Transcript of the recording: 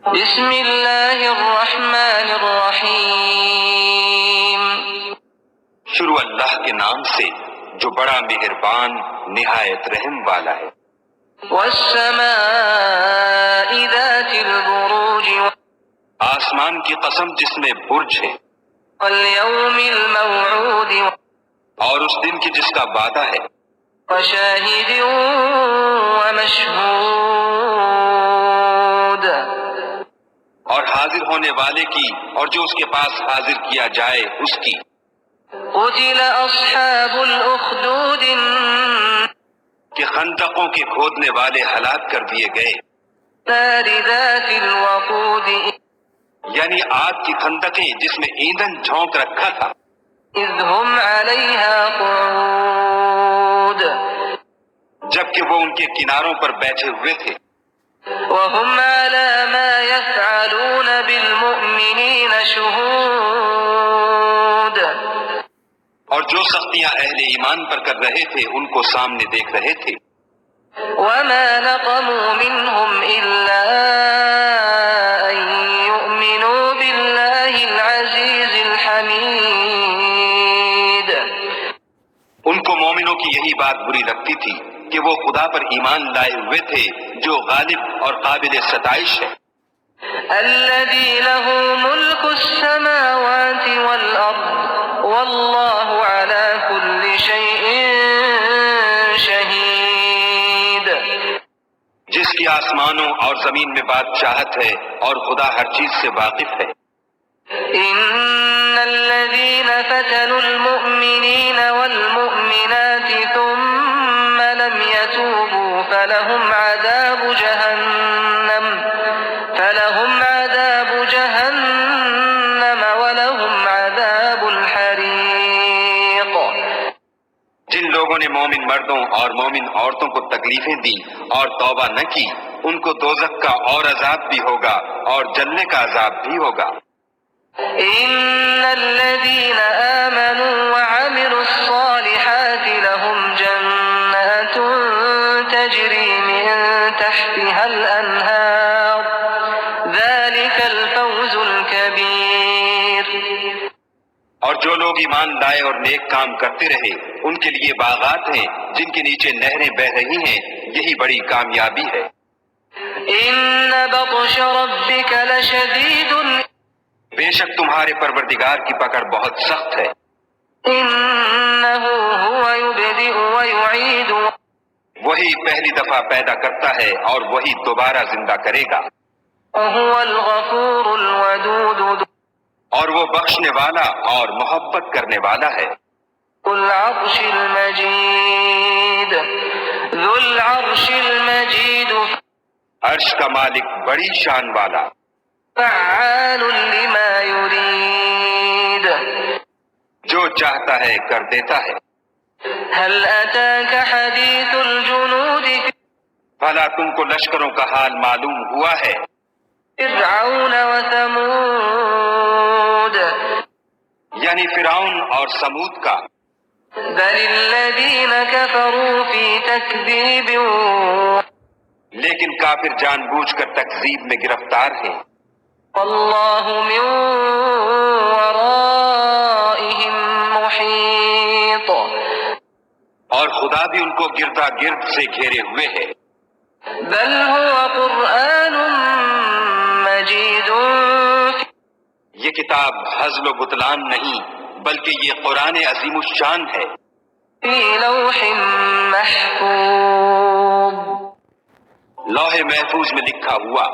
بسم اللہ الرحمن الرحیم، شروع اللہ کے نام سے جو بڑا مہربان نہایت رحم والا ہے۔ والسماء ذات البروج، آسمان کی قسم جس میں برج ہے، والیوم الموعود، اور اس دن کی جس کا وعدہ ہے، وشاہد ومشہود، اور حاضر ہونے والے کی اور جو اس کے پاس حاضر کیا جائے اس کی۔ قتل اصحاب الاخدود، کہ خندقوں کے کھودنے والے ہلاک کر دیے گئے، نار ذات الوقود، یعنی آگ کی خندقیں جس میں ایندھن جھونک رکھا تھا، اذ هم علیہا قعود، جبکہ وہ ان کے کناروں پر بیٹھے ہوئے تھے، وهم على ما يفعلون بالمؤمنین شہود، اور جو سختیاں اہل ایمان پر کر رہے تھے ان کو سامنے دیکھ رہے تھے۔ وما نقموا منهم إلا أن يؤمنوا بالله العزيز الحميد، ان کو مومنوں کی یہی بات بری لگتی تھی کہ وہ خدا پر ایمان لائے ہوئے تھے جو غالب اور قابل ستائش ہے، الذي له ملك السماوات والأرض والله على كل شيء شهيد، جس کی آسمانوں اور زمین میں بادشاہت ہے اور خدا ہر چیز سے واقف ہے۔ إن الذين فتنوا المؤمنين والمؤمنات ثم لم يتوبوا فلهم عذاب جهنم ولهم عذاب الحريق، جن لوگوں نے مومن مردوں اور مومن عورتوں کو تکلیفیں دی اور توبہ نہ کی ان کو دوزخ کا اور عذاب بھی ہوگا اور جلنے کا عذاب بھی ہوگا۔ إن الذين آمنوا وعملوا الصالحات لهم جنات تجري من تحتها الأنهار ذلك الفوز الكبير، اور جو لوگ ایمان لائے اور نیک کام کرتے رہے ان کے لیے باغات ہیں جن کے نیچے نہریں بہہ رہی ہیں، یہی بڑی کامیابی ہے۔ إن بطش ربك لشديد، بے شک تمہارے پروردگار کی پکڑ بہت سخت ہے، إنه هو يبدئ ويعيد، وہی پہلی دفعہ پیدا کرتا ہے اور وہی دوبارہ زندہ کرے گا، وهو الغفور الودود، اور وہ بخشنے والا اور محبت کرنے والا ہے۔ ذو العرش المجید، ذو العرش المجید، عرش کا مالک بڑی شان والا، فعال لما يريد، جو چاہتا ہے کر دیتا ہے۔ هل أتاك حديث الجنود، بھلا تم کو لشکروں کا حال معلوم ہوا ہے، فرعون وثمود، یعنی فرعون اور سمود کا۔ بل الذين كفروا في تكذيب، لیکن کافر جان بوجھ کر تکذیب میں گرفتار ہیں، والله من ورائهم محيط، اور خدا بھی ان کو گردا گرد سے گھیرے ہوئے ہے۔ بل هو قرآن مجید، یہ کتاب ہزل و بطلان نہیں بلکہ یہ قرآن عظیم الشان ہے، في لوح محفوظ، لوح محفوظ میں لکھا ہوا۔